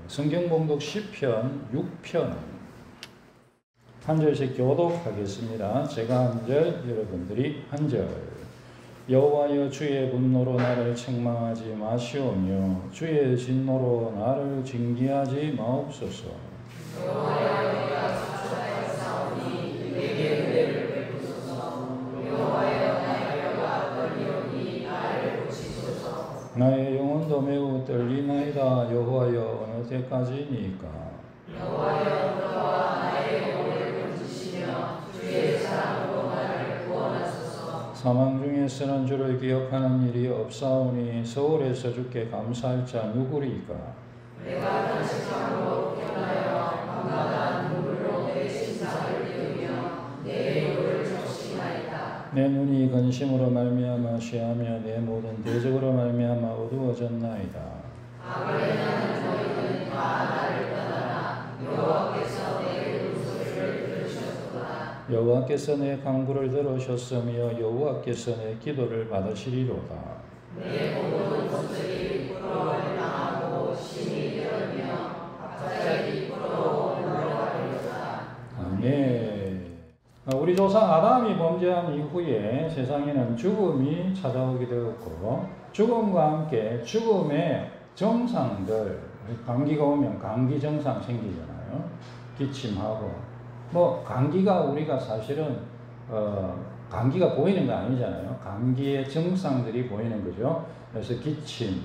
성경 봉독 시편 6편 한 절씩 교독하겠습니다. 제가 한 절, 여러분들이 한 절. 여호와여, 주의 분노로 나를 책망하지 마시오며 주의 진노로 나를 징계하지 마옵소서. 여호와여, 내가 주차에 싸우니 내게 은혜를 베푸소서. 여호와여, 나의 뼈가 떨리오니 나를 고치소서. 나의 영혼도 매우 떨리나이다. 여호와여, 어느 때까지니까? 여호와여, 너와 나의 영혼을 건지시며 주의 사랑으로 나를 구원하소서. 사망 중에서는 주를 기억하는 일이 없사오니 서울에서 주께 감사할 자 누구리까? 내가 탄식함으로 깨어나여 밤마다 눈물로 내 심장을 띄우며 내 입을 적시나이다. 내 눈이 근심으로 말미암아 쉬하며 내 모든 대적으로 말미암아 어두워졌나이다. 악을 행하는 너희는 다 나를 떠나라. 여호와께서 내 울음소리를 들으셨구나. 여호와께서 내 간구를 들으셨으며 여호와께서 내 기도를 받으시리로다. 내 모든 것들이 부끄러움을 당하고 심히 떨며 갑자기 부러워 물러가리로다. 아멘. 우리 조상 아담이 범죄한 이후에 세상에는 죽음이 찾아오게 되었고 죽음과 함께 죽음의 정상들, 감기가 오면 감기 정상 생기잖아요. 기침하고 뭐 감기가 우리가 사실은 감기가 보이는 거 아니잖아요. 감기의 증상들이 보이는 거죠. 그래서 기침,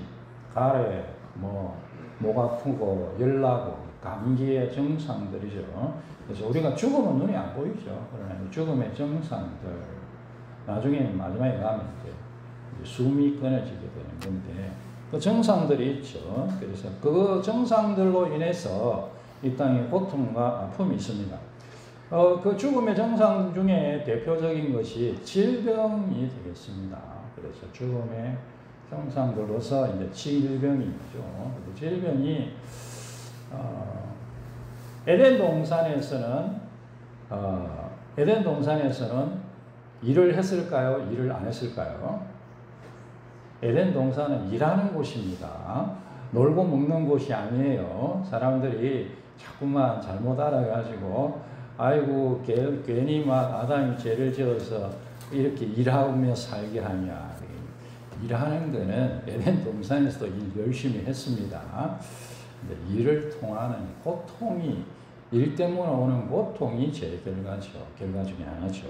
가래, 목 아프고 열나고 감기의 증상들이죠. 그래서 우리가 죽으면 눈이 안 보이죠. 그러나 죽음의 증상들 나중에는 마지막에 가면 이제 숨이 끊어지게 되는 건데 그 증상들이 있죠. 그래서 그 증상들로 인해서 이 땅에 고통과 아픔이 있습니다. 그 죽음의 증상 중에 대표적인 것이 질병이 되겠습니다. 그래서 죽음의 증상들로서 이제 질병이 있죠. 질병이 에덴 동산에서는 일을 했을까요? 일을 안 했을까요? 에덴 동산은 일하는 곳입니다. 놀고 먹는 곳이 아니에요. 사람들이 자꾸만 잘못 알아가지고 아이고 괜히 막 아담이 죄를 지어서 이렇게 일하며 살게 하냐. 일하는 거는 에덴 동산에서도 일 열심히 했습니다. 근데 일을 통하는 고통이 일 때문에 오는 고통이 제 결과 중에 하나죠.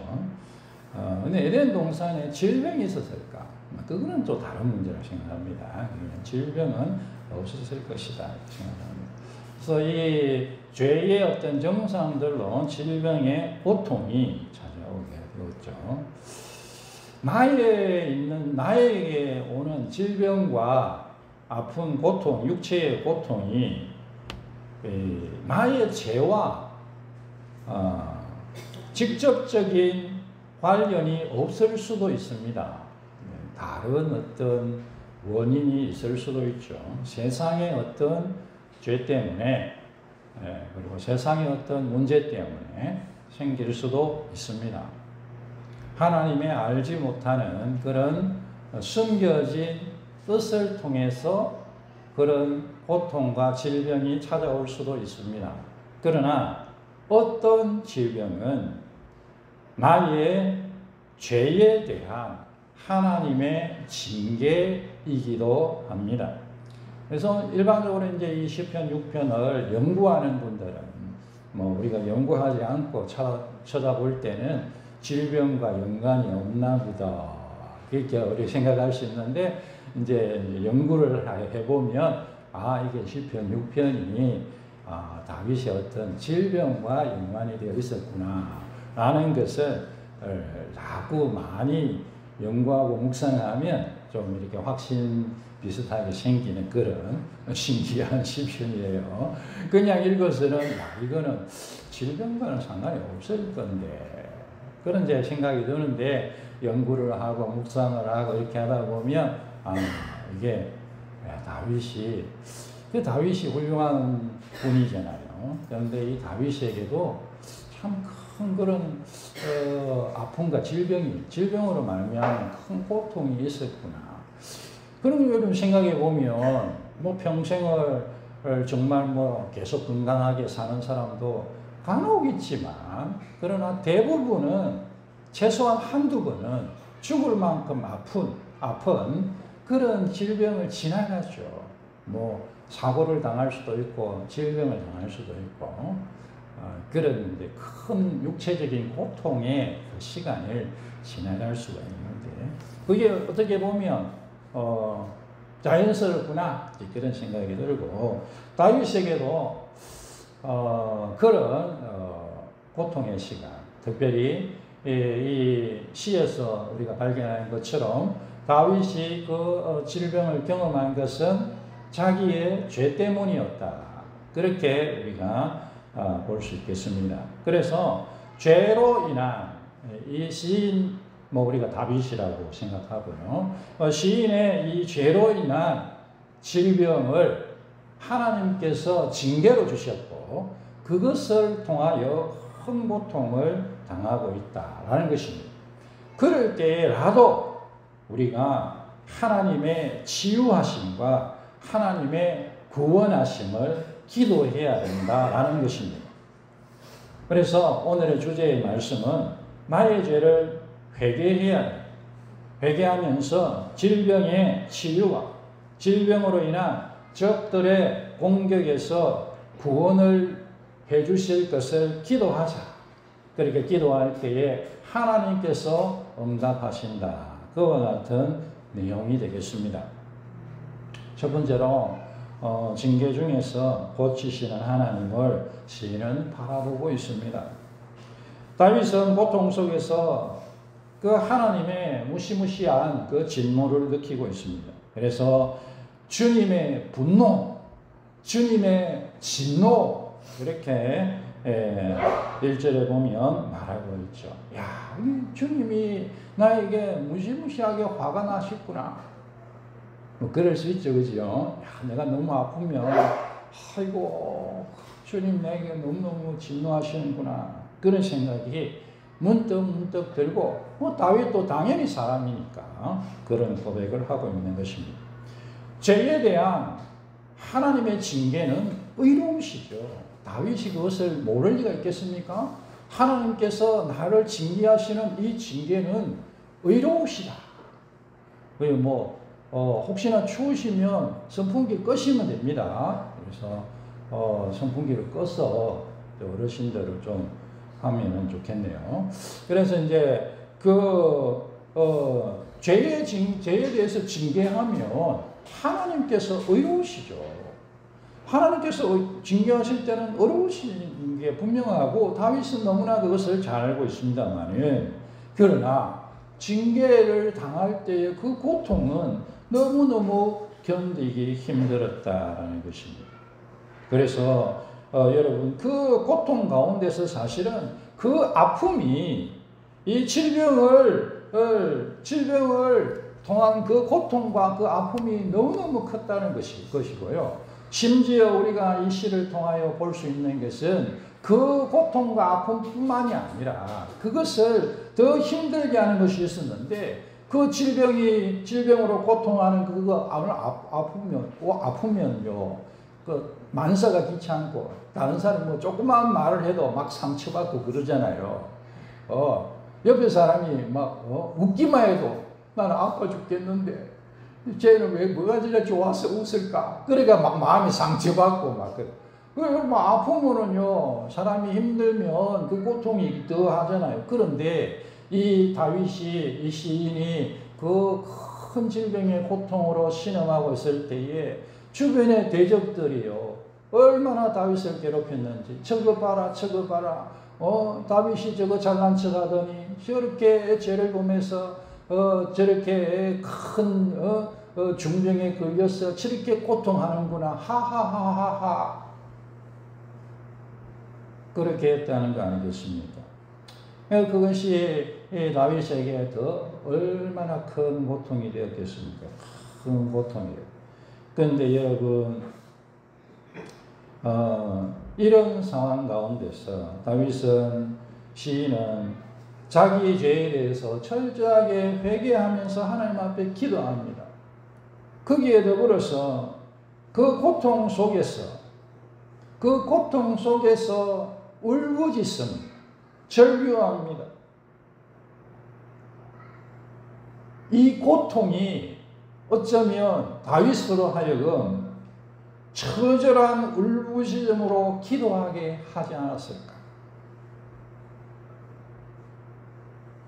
근데 에덴 동산에 질병이 있었을까? 그거는 또 다른 문제라고 생각합니다. 질병은 없었을 것이다 생각합니다. 그래서 이 죄의 어떤 정상들로 질병의 고통이 찾아오게 되었죠. 나에게 오는 질병과 아픈 고통, 육체의 고통이 나의 죄와 직접적인 관련이 없을 수도 있습니다. 다른 어떤 원인이 있을 수도 있죠. 세상의 어떤 죄 때문에 그리고 세상의 어떤 문제 때문에 생길 수도 있습니다. 하나님의 알지 못하는 그런 숨겨진 뜻을 통해서 그런 고통과 질병이 찾아올 수도 있습니다. 그러나 어떤 질병은 나의 죄에 대한 하나님의 징계이기도 합니다. 그래서 일반적으로 이제 이 시편 6편을 연구하는 분들은 우리가 연구하지 않고 찾아볼 때는 질병과 연관이 없나 보다 그렇게 우리 생각할 수 있는데 이제 연구를 해보면 이게 시편 6편이 다윗의 어떤 질병과 연관이 되어 있었구나 라는 것을 자꾸 많이 연구하고 묵상하면 좀 이렇게 확신 비슷하게 생기는 그런 신기한 시편이에요. 그냥 읽어서는 이거는 질병과는 상관이 없을 건데 그런 제 생각이 드는데 연구를 하고 묵상을 하고 이렇게 하다 보면 이게 다윗이 훌륭한 분이잖아요. 그런데 이 다윗에게도 참 큰 그런 아픔과 질병으로 말미암은 큰 고통이 있었구나. 그런 걸 생각해 보면 평생을 정말 뭐 계속 건강하게 사는 사람도 간혹 있지만, 그러나 대부분은 최소한 한두 번은 죽을 만큼 아픈 그런 질병을 지나가죠. 뭐 사고를 당할 수도 있고 질병을 당할 수도 있고, 그런 이제 큰 육체적인 고통의 그 시간을 지나갈 수가 있는데, 그게 어떻게 보면 자연스럽구나 그런 생각이 들고, 다윗에게도 그런 고통의 시간, 특별히 이 시에서 우리가 발견하는 것처럼 다윗이 그 질병을 경험한 것은 자기의 죄 때문이었다, 그렇게 우리가 볼 수 있겠습니다. 그래서 죄로 인한 이 시인, 뭐 우리가 다윗이라고 생각하고요, 시인의 이 죄로 인한 질병을 하나님께서 징계로 주셨고 그것을 통하여 큰 고통을 당하고 있다라는 것입니다. 그럴 때라도 우리가 하나님의 치유하심과 하나님의 구원하심을 기도해야 된다라는 것입니다. 그래서 오늘의 주제의 말씀은 나의 죄를 회개해야 돼. 회개하면서 질병의 치유와 질병으로 인한 적들의 공격에서 구원을 해주실 것을 기도하자. 그렇게 기도할 때에 하나님께서 응답하신다. 그와 같은 내용이 되겠습니다. 첫 번째로 징계 중에서 고치시는 하나님을 시인은 바라보고 있습니다. 다윗은 고통 속에서 그 하나님의 무시무시한 그 진노를 느끼고 있습니다. 그래서 주님의 분노, 주님의 진노, 이렇게 1절에 보면 말하고 있죠. 야, 주님이 나에게 무시무시하게 화가 나셨구나. 뭐 그럴 수 있죠, 그죠? 야, 내가 너무 아프면 아이고 주님 내게 너무너무 진노하시는구나, 그런 생각이 문득 들고, 뭐 다윗도 당연히 사람이니까 그런 고백을 하고 있는 것입니다. 죄에 대한 하나님의 징계는 의로우시죠. 다윗이 그것을 모를 리가 있겠습니까? 하나님께서 나를 징계하시는 이 징계는 의로우시다. 뭐 혹시나 추우시면 선풍기 끄시면 됩니다. 그래서 선풍기를 꺼서 어르신들을 좀 하면은 좋겠네요. 그래서 이제 죄에 대해서 징계하면 하나님께서 의로우시죠. 하나님께서 징계하실 때는 어려우신 게 분명하고 다윗은 너무나 그것을 잘 알고 있습니다만은, 그러나 징계를 당할 때의 그 고통은 너무너무 견디기 힘들었다라는 것입니다. 그래서 여러분, 그 고통 가운데서 사실은 그 아픔이 이 질병을 통한 그 고통과 그 아픔이 너무너무 컸다는 것이고요. 심지어 우리가 이 시를 통하여 볼 수 있는 것은 그 고통과 아픔뿐만이 아니라 그것을 더 힘들게 하는 것이 있었는데, 그 질병으로 고통하는 그거 아프면요, 그 만사가 귀찮고 다른 사람이 뭐 조그마한 말을 해도 막 상처받고 그러잖아요. 옆에 사람이 막 웃기만 해도 나는 아파 죽겠는데 쟤는 왜 뭐가 저래 좋아서 웃을까? 그러니까 막 마음이 상처받고 막 그래. 뭐 아프면은요, 사람이 힘들면 그 고통이 더 하잖아요. 그런데 이 다윗이, 이 시인이 그 큰 질병의 고통으로 신음하고 있을 때에 주변의 대적들이요, 얼마나 다윗을 괴롭혔는지. 저거 봐라, 저거 봐라. 다윗이 저거 잘난 척 하더니 저렇게 죄를 보면서 저렇게 큰 중병에 걸려서 저렇게 고통하는구나. 하하하하하. 그렇게 했다는 거 아니겠습니까? 그것이 다윗에게 더 얼마나 큰 고통이 되었겠습니까? 큰 고통이에요. 그런데 여러분, 이런 상황 가운데서 시인은 자기 죄에 대해서 철저하게 회개하면서 하나님 앞에 기도합니다. 거기에 더불어서 그 고통 속에서 울부짖습니다. 절규합니다. 이 고통이 어쩌면 다윗으로 하여금 처절한 울부짖음으로 기도하게 하지 않았을까?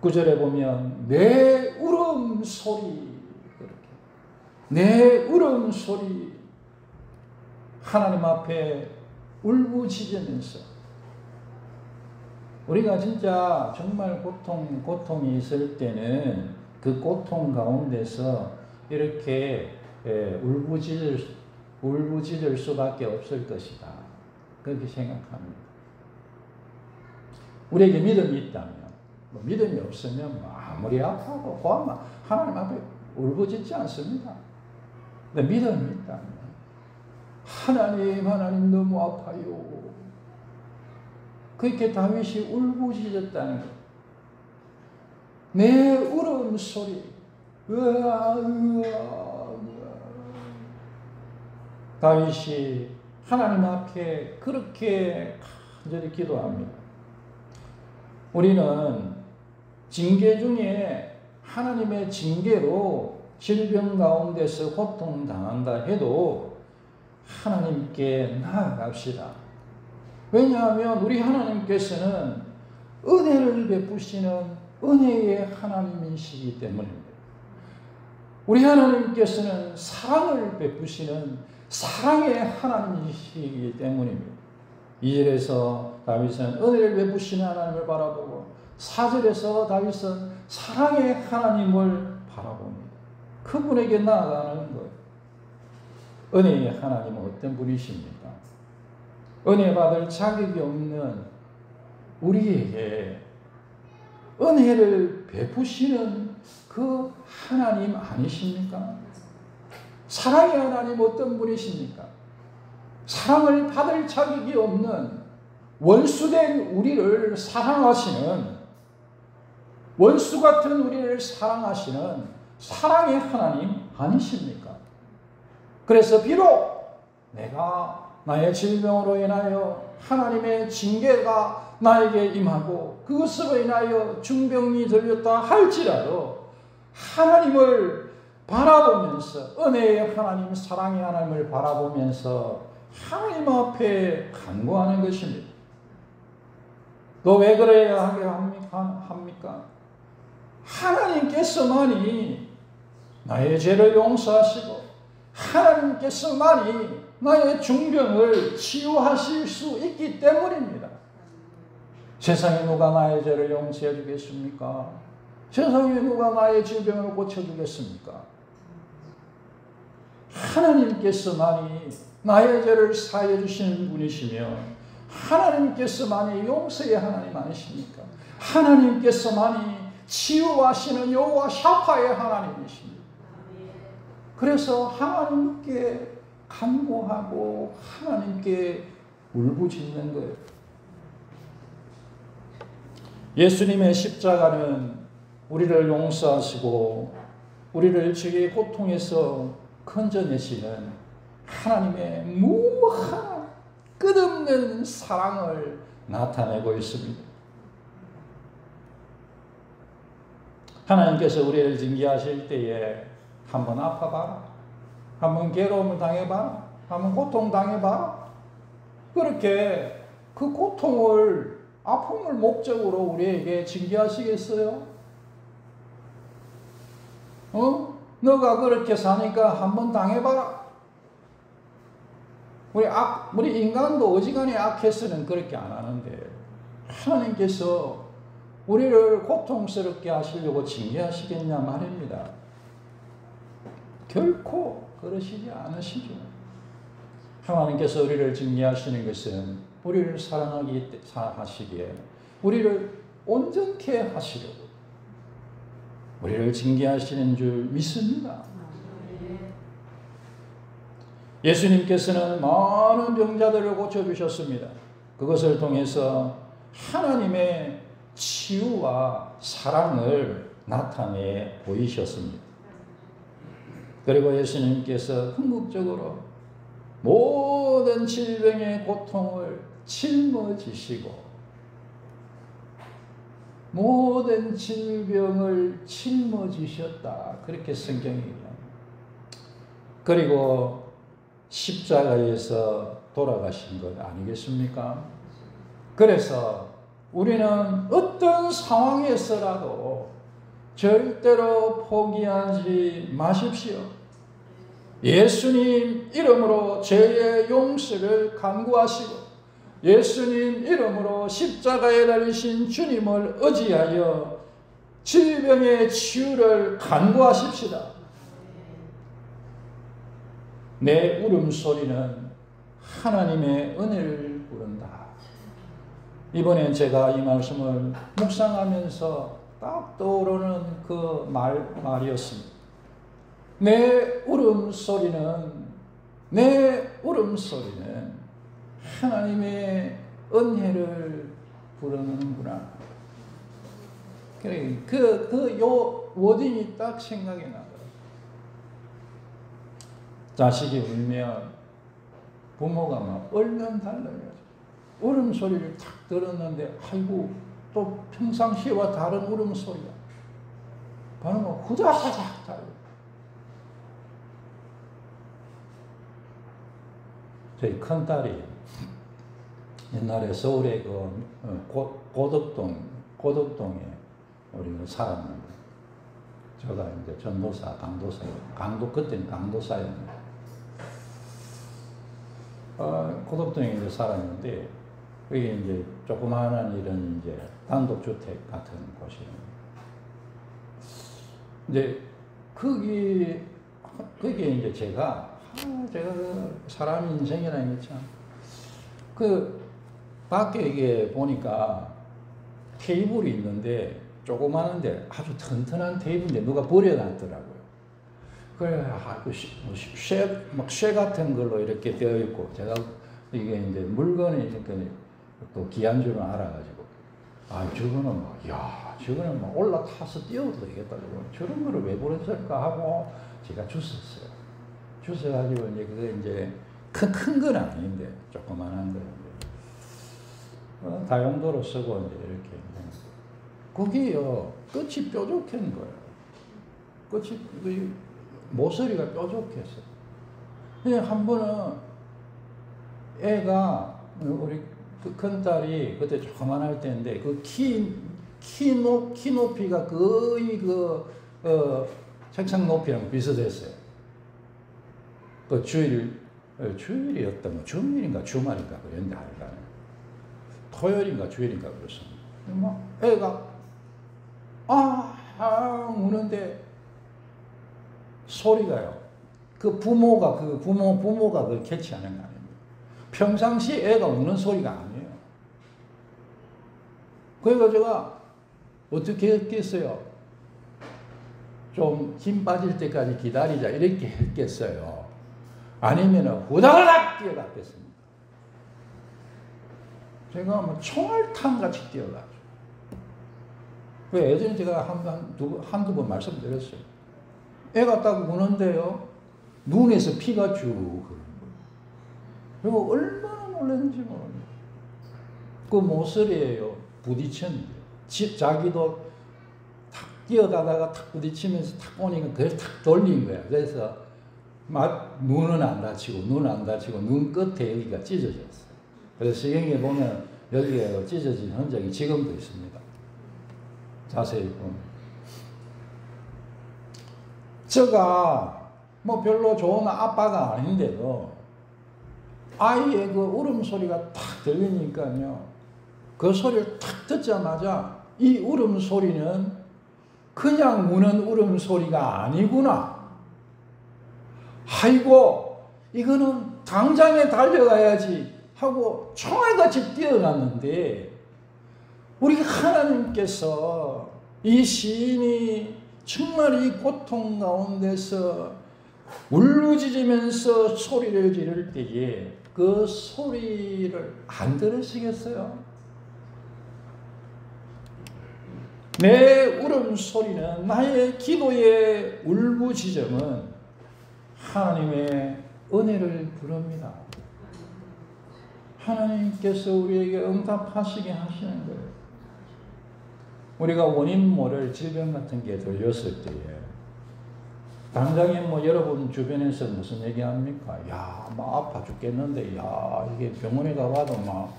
9절에 보면 내 울음소리, 내 울음소리, 하나님 앞에 울부짖으면서 우리가 진짜 정말 고통이 있을 때는 그 고통 가운데서 이렇게 울부짖을 수밖에 없을 것이다. 그렇게 생각합니다. 우리에게 믿음이 있다면, 믿음이 없으면 아무리 아파도 고하면 하나님 앞에 울부짖지 않습니다. 근데 믿음이 있다면 하나님 너무 아파요. 그렇게 다윗이 울부짖었다는 것. 내 울음소리, 으아. 다윗이 하나님 앞에 그렇게 간절히 기도합니다. 우리는 징계 중에 하나님의 징계로 질병 가운데서 고통당한다 해도 하나님께 나아갑시다. 왜냐하면 우리 하나님께서는 은혜를 베푸시는 은혜의 하나님이시기 때문입니다. 우리 하나님께서는 사랑을 베푸시는 사랑의 하나님이시기 때문입니다. 2절에서 다윗은 은혜를 베푸시는 하나님을 바라보고 4절에서 다윗은 사랑의 하나님을 바라봅니다. 그분에게 나아가는 거예요. 은혜의 하나님은 어떤 분이십니까? 은혜 받을 자격이 없는 우리에게 은혜를 베푸시는 그 하나님 아니십니까? 사랑의 하나님 어떤 분이십니까? 사랑을 받을 자격이 없는 원수된 우리를 사랑하시는, 원수 같은 우리를 사랑하시는 사랑의 하나님 아니십니까? 그래서 비록 내가 나의 질병으로 인하여 하나님의 징계가 나에게 임하고 그것으로 인하여 중병이 들렸다 할지라도 하나님을 바라보면서, 은혜의 하나님, 사랑의 하나님을 바라보면서 하나님 앞에 간구하는 것입니다. 너 왜 그래야 하게 합니까? 하나님께서만이 나의 죄를 용서하시고 하나님께서만이 나의 중병을 치유하실 수 있기 때문입니다. 세상에 누가 나의 죄를 용서해 주겠습니까? 세상에 누가 나의 질병을 고쳐주겠습니까? 하나님께서만이 나의 죄를 사해 주시는 분이시며 하나님께서만이 용서의 하나님 아니십니까? 하나님께서만이 치유하시는 여호와 샤파의 하나님이십니다. 그래서 하나님께 간구하고 하나님께 울부짖는 거예요. 예수님의 십자가는 우리를 용서하시고 우리를 죄의 고통에서 건져내시는 하나님의 무한한 끝없는 사랑을 나타내고 있습니다. 하나님께서 우리를 징계하실 때에 한번 아파봐라, 한번 괴로움을 당해봐라, 한번 고통 당해봐라. 그렇게 그 고통을, 아픔을 목적으로 우리에게 징계하시겠어요? 너가 그렇게 사니까 한번 당해봐라. 우리 인간도 어지간히 악해서는 그렇게 안 하는데 하나님께서 우리를 고통스럽게 하시려고 징계하시겠냐 말입니다. 결코 그러시지 않으시죠. 하나님께서 우리를 징계하시는 것은 우리를 사랑하시기에, 우리를 온전케 하시려고 우리를 징계하시는 줄 믿습니다. 예수님께서는 많은 병자들을 고쳐주셨습니다. 그것을 통해서 하나님의 치유와 사랑을 나타내 보이셨습니다. 그리고 예수님께서 궁극적으로 모든 질병의 고통을 짊어지시고 모든 질병을 짊어지셨다. 그렇게 성경이 얘기합니다. 그리고 십자가에서 돌아가신 것 아니겠습니까? 그래서 우리는 어떤 상황에서라도 절대로 포기하지 마십시오. 예수님 이름으로 죄의 용서를 간구하시고 예수님 이름으로 십자가에 달리신 주님을 의지하여 질병의 치유를 간구하십시다. 내 울음소리는 하나님의 은혜를 부른다. 이번엔 제가 이 말씀을 묵상하면서 딱 떠오르는 그 말이었습니다. 내 울음소리는 하나님의 은혜를 부르는구나. 그래, 요 워딩이 딱 생각이 나더라고요. 자식이 울면 부모가 막 얼면 달라요. 울음소리를 탁 들었는데, 아이고, 또 평상시와 다른 울음소리가. 바로 뭐 후다닥 달라요. 저희 큰딸이 옛날에 서울의 고덕동에 우리가 살았는데, 제가 이제 전도사, 그때는 강도사였는데, 고덕동에 이제 살았는데, 그게 이제 조그마한 이런 이제 단독주택 같은 곳이에요. 이제 거기에 이제 제가 사람 인생이라는 게 참, 밖에 이게 보니까 테이블이 있는데, 조그마한데 아주 튼튼한 테이블인데 누가 버려놨더라고요. 그래, 쇠 같은 걸로 이렇게 되어 있고, 제가 이게 이제 물건이 이렇게 또 귀한 줄은 알아가지고, 저거는 올라타서 뛰어도 되겠다. 저런 거를 왜 버렸을까 하고 제가 주웠어요. 주워가지고 이제 큰 건 아닌데 조그만한 거 다용도로 쓰고 이제 이렇게 거기요 끝이 뾰족한 거예요. 끝이 모서리가 뾰족했어요. 그냥 한 번은 애가 우리 큰 딸이 그때 조그만할 때인데 키 높이가 거의 책상 높이랑 비슷했어요. 주일이었던 거, 주일인가 주말인가 그랬는데 하여간 토요일인가 주일인가 그랬습니다. 애가 우는데 소리가요. 부모가 그걸 캐치하는 거 아닙니까? 평상시 애가 우는 소리가 아니에요. 그러니까 제가 어떻게 했겠어요? 좀 힘 빠질 때까지 기다리자 이렇게 했겠어요. 아니면 후다닥 뛰어갔겠습니다. 제가 총알탄 같이 뛰어가죠. 예전에 제가 한두 번 말씀드렸어요. 애가 딱 우는데요, 눈에서 피가 쭉 흐르는 거예요. 그리고 얼마나 놀랐는지 모릅니다. 그 모서리에요, 부딪혔는데, 자기도 탁 뛰어가다가 탁 부딪히면서 탁 오니까 그걸 탁 돌린 거야. 그래서 눈은 안 다치고 눈 끝에 여기가 찢어졌어요. 그래서 시경에 보면 여기에 찢어진 흔적이 지금도 있습니다. 자세히 보면. 제가 별로 좋은 아빠가 아닌데도 아이의 그 울음소리가 탁 들리니까요, 그 소리를 탁 듣자마자 이 울음소리는 그냥 우는 울음소리가 아니구나. 아이고, 이거는 당장에 달려가야지 하고 총알같이 뛰어갔는데, 우리 하나님께서 이 시인이 정말 이 고통 가운데서 울부짖으면서 소리를 지를 때에 그 소리를 안 들으시겠어요? 내 울음소리는, 나의 기도의 울부짖음은 하나님의 은혜를 부릅니다. 하나님께서 우리에게 응답하시게 하시는 거예요. 우리가 원인 모를 질병 같은 게 들렸을 때에 당장에 뭐 여러분 주변에서 무슨 얘기합니까? 야, 막 아파 죽겠는데, 야, 이게 병원에 가봐도 막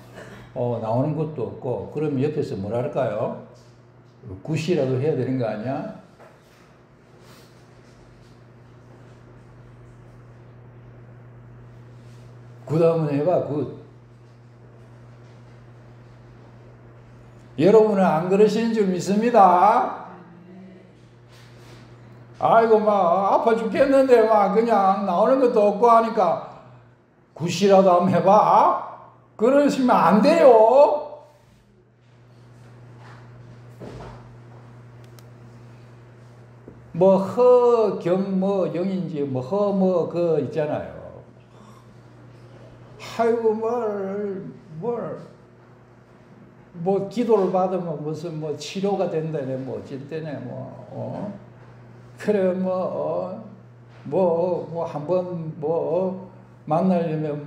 나오는 것도 없고, 그러면 옆에서 뭐랄까요? 굿이라도 해야 되는 거 아니야? 굿 한번 해봐, 굿. 여러분은 안 그러시는 줄 믿습니다. 아이고, 막 아파 죽겠는데, 막 그냥 나오는 것도 없고 하니까 굿이라도 한번 해봐. 그러시면 안 돼요. 뭐 허경 뭐 영인지 뭐 허 뭐 그 있잖아요. 아이고 뭐 기도를 받으면 무슨 뭐 치료가 된다네 뭐 어쨌대네 그래 뭐 한번 뭐 만나려면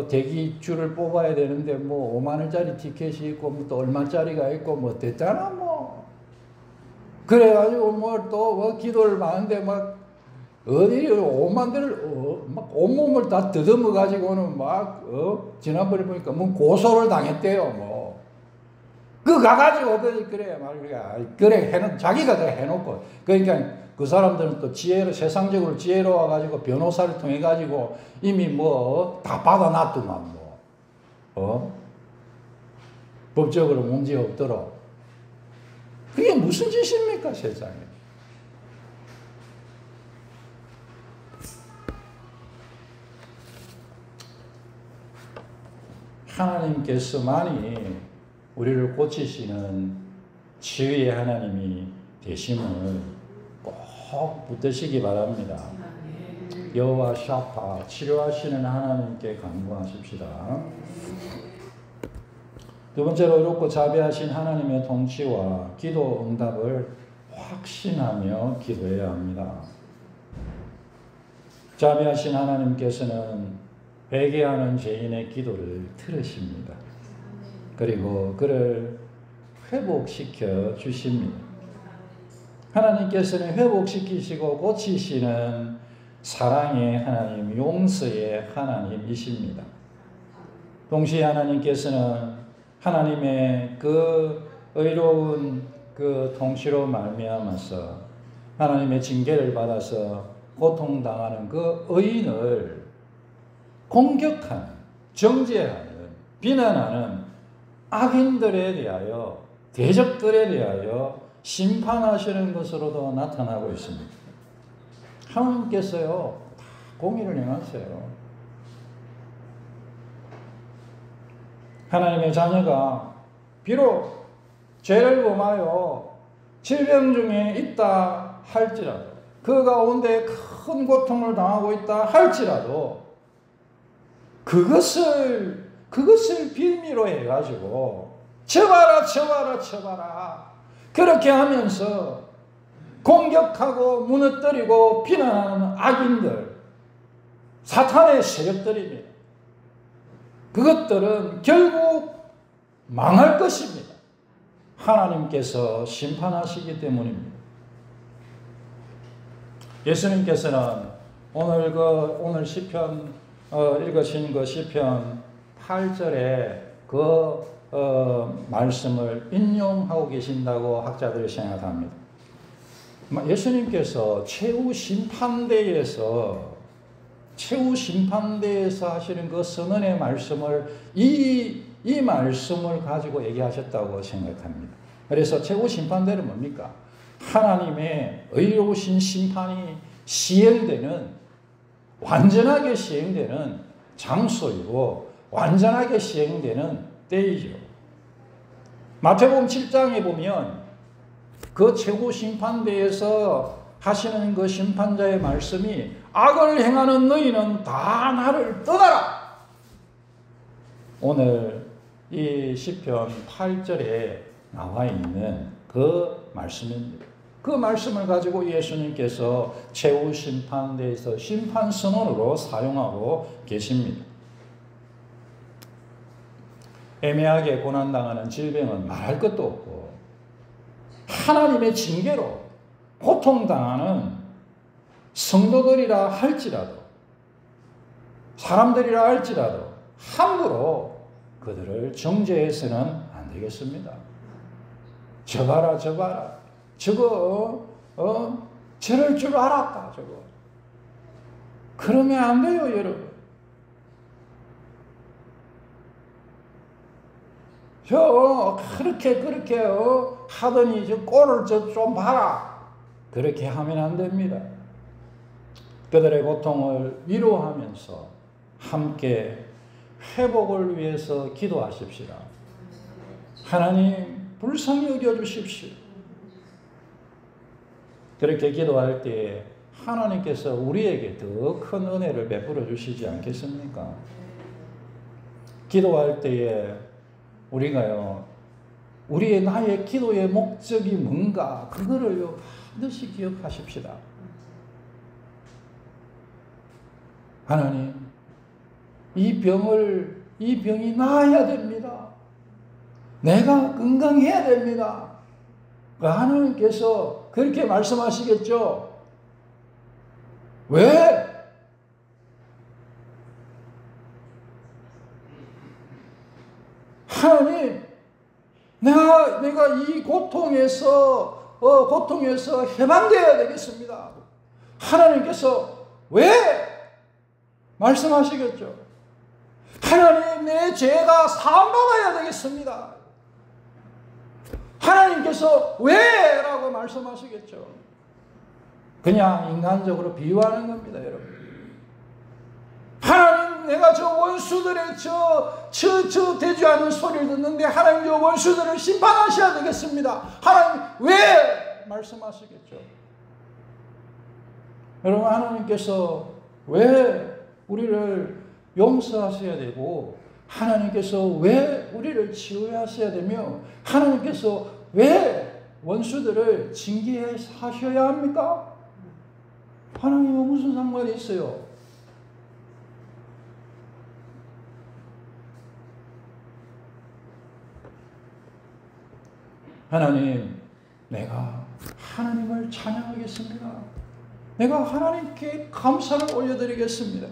대기줄을 뽑아야 되는데 5만 원짜리 티켓이 있고 또 얼마짜리가 있고 뭐 됐잖아 뭐. 그래가지고 또 기도를 받는데 막 어디 5만들 막 온몸을 다 더듬어 가지고는 지난번에 보니까 뭐 고소를 당했대요 뭐. 그 가가지고 그래 말이야 그래 자기가 그래 해놓고 그러니까 그 사람들은 또 세상적으로 지혜로워 가지고 변호사를 통해 가지고 이미 다 받아놨더만 법적으로 문제 없도록. 그게 무슨 짓입니까 세상에. 하나님께서만이 우리를 고치시는 치유의 하나님이 되심을 꼭 붙드시기 바랍니다. 여호와 샤파 치료하시는 하나님께 간구하십시다. 두 번째로 의롭고 자비하신 하나님의 통치와 기도 응답을 확신하며 기도해야 합니다. 자비하신 하나님께서는 회개하는 죄인의 기도를 들으십니다. 그리고 그를 회복시켜 주십니다. 하나님께서는 회복시키시고 고치시는 사랑의 하나님, 용서의 하나님이십니다. 동시에 하나님께서는 하나님의 그 의로운 그 통치로 말미암아서 하나님의 징계를 받아서 고통당하는 그 의인을 공격하는, 정죄하는, 비난하는 악인들에 대하여, 대적들에 대하여 심판하시는 것으로도 나타나고 있습니다. 하나님께서요, 다 공의를 행하세요. 하나님의 자녀가 비록 죄를 범하여 질병 중에 있다 할지라도, 그 가운데 큰 고통을 당하고 있다 할지라도 그것을 빌미로 해가지고 쳐봐라 그렇게 하면서 공격하고 무너뜨리고 비난하는 악인들, 사탄의 세력들입니다. 그것들은 결국 망할 것입니다. 하나님께서 심판하시기 때문입니다. 예수님께서는 오늘 시편 읽으신 그 시편 8절에 그 말씀을 인용하고 계신다고 학자들이 생각합니다. 예수님께서 최후 심판대에서 하시는 그 선언의 말씀을 이 말씀을 가지고 얘기하셨다고 생각합니다. 그래서 최후 심판대는 뭡니까? 하나님의 의로우신 심판이 완전하게 시행되는 장소이고 완전하게 시행되는 때이죠. 마태복음 7장에 보면 그 최고 심판대에서 하시는 그 심판자의 말씀이 악을 행하는 너희는 다 나를 떠나라. 오늘 이 시편 8절에 나와 있는 그 말씀입니다. 그 말씀을 가지고 예수님께서 최후 심판대에서 심판 선언으로 사용하고 계십니다. 애매하게 고난당하는 질병은 말할 것도 없고 하나님의 징계로 고통당하는 성도들이라 할지라도 사람들이라 할지라도 함부로 그들을 정죄해서는 안 되겠습니다. 저 봐라 저 봐라 저거 저럴 줄 알았다 저거 그러면 안 돼요 여러분. 저 그렇게 하더니 저 꼴을 좀 봐라 그렇게 하면 안 됩니다. 그들의 고통을 위로하면서 함께 회복을 위해서 기도하십시다. 하나님 불쌍히 여겨주십시오. 그렇게 기도할 때에 하나님께서 우리에게 더 큰 은혜를 베풀어 주시지 않겠습니까? 기도할 때에 우리가요, 나의 기도의 목적이 뭔가 그거를요 반드시 기억하십시다. 하나님, 이 병이 나아야 됩니다. 내가 건강해야 됩니다. 하나님께서 그렇게 말씀하시겠죠. 왜? 하나님, 내가 이 고통에서 해방되어야 되겠습니다. 하나님께서 왜? 말씀하시겠죠. 하나님, 내 죄가 사함받아야 되겠습니다. 하나님께서 왜? 라고 말씀하시겠죠. 그냥 인간적으로 비유하는 겁니다, 여러분. 하나님, 내가 저 원수들의 저 대주하는 소리를 듣는데 하나님 저 원수들을 심판하셔야 되겠습니다. 하나님, 왜? 말씀하시겠죠. 여러분, 하나님께서 왜 우리를 용서하셔야 되고 하나님께서 왜 우리를 치유하셔야 되며 하나님께서 왜 원수들을 징계하셔야 합니까? 하나님은 무슨 상관이 있어요? 하나님, 내가 하나님을 찬양하겠습니다. 내가 하나님께 감사를 올려드리겠습니다.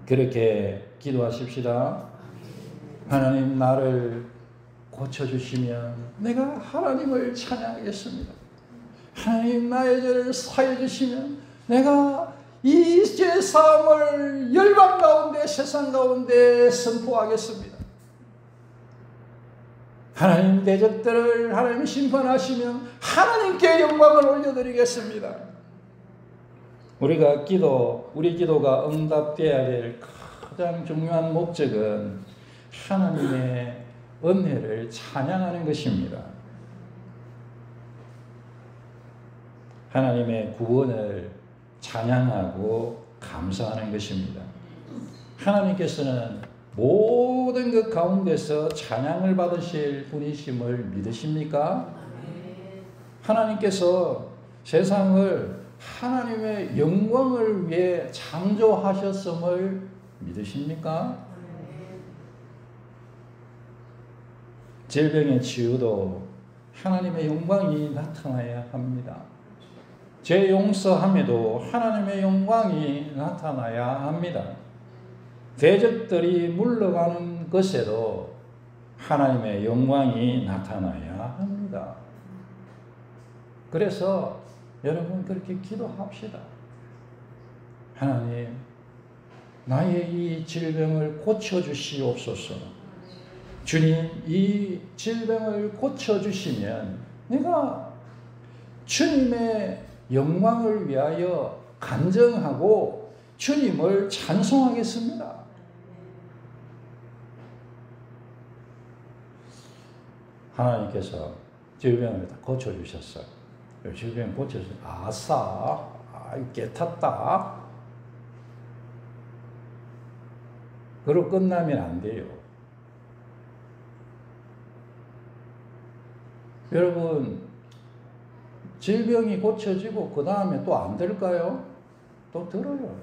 그렇게 기도하십시다. 하나님, 나를 고쳐주시면 내가 하나님을 찬양하겠습니다. 하나님, 나의 죄를 사해 주시면 내가 이 죄사함을 열방 가운데 세상 가운데 선포하겠습니다. 하나님, 대적들을 하나님 심판하시면 하나님께 영광을 올려드리겠습니다. 우리 기도가 응답되어야 될 가장 중요한 목적은 하나님의 은혜를 찬양하는 것입니다. 하나님의 구원을 찬양하고 감사하는 것입니다. 하나님께서는 모든 것 가운데서 찬양을 받으실 분이심을 믿으십니까? 하나님께서 세상을 하나님의 영광을 위해 창조하셨음을 믿으십니까? 질병의 치유도 하나님의 영광이 나타나야 합니다. 죄 용서함에도 하나님의 영광이 나타나야 합니다. 대적들이 물러가는 것에도 하나님의 영광이 나타나야 합니다. 그래서 여러분 그렇게 기도합시다. 하나님, 나의 이 질병을 고쳐주시옵소서. 주님, 이 질병을 고쳐주시면 내가 주님의 영광을 위하여 간증하고 주님을 찬송하겠습니다. 하나님께서 질병을 다 고쳐주셨어요. 질병 고쳐서 아싸, 깨탔다. 그러고 끝나면 안 돼요. 여러분, 질병이 고쳐지고 그 다음에 또 안 될까요? 또 들어요.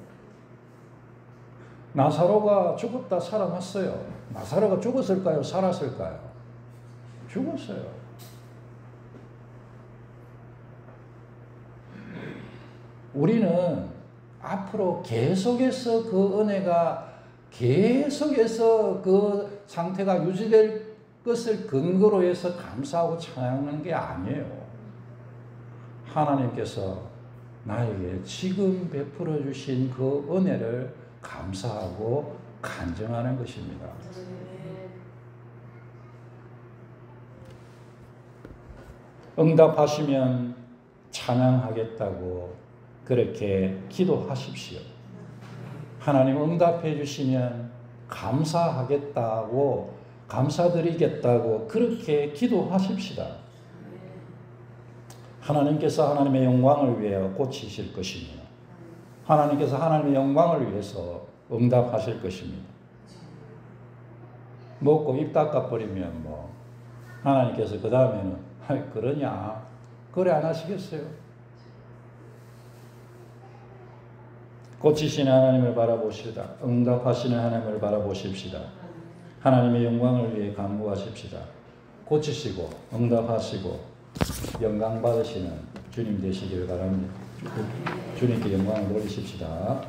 나사로가 죽었다 살아났어요. 나사로가 죽었을까요? 살았을까요? 죽었어요. 우리는 앞으로 계속해서 그 은혜가 계속해서 그 상태가 유지될 것을 근거로 해서 감사하고 찬양하는 게 아니에요. 하나님께서 나에게 지금 베풀어 주신 그 은혜를 감사하고 간증하는 것입니다. 응답하시면 찬양하겠다고 그렇게 기도하십시오. 하나님 응답해 주시면 감사하겠다고, 감사드리겠다고 그렇게 기도하십시다. 하나님께서 하나님의 영광을 위하여 고치실 것이며 하나님께서 하나님의 영광을 위해서 응답하실 것입니다. 먹고 입 닦아버리면 뭐 하나님께서 그 다음에는 그러냐? 그래 안 하시겠어요? 고치시는 하나님을 바라보시다. 응답하시는 하나님을 바라보십시다. 하나님의 영광을 위해 간구하십시다. 고치시고 응답하시고 영광 받으시는 주님 되시길 바랍니다. 주님께 영광을 돌리십시다.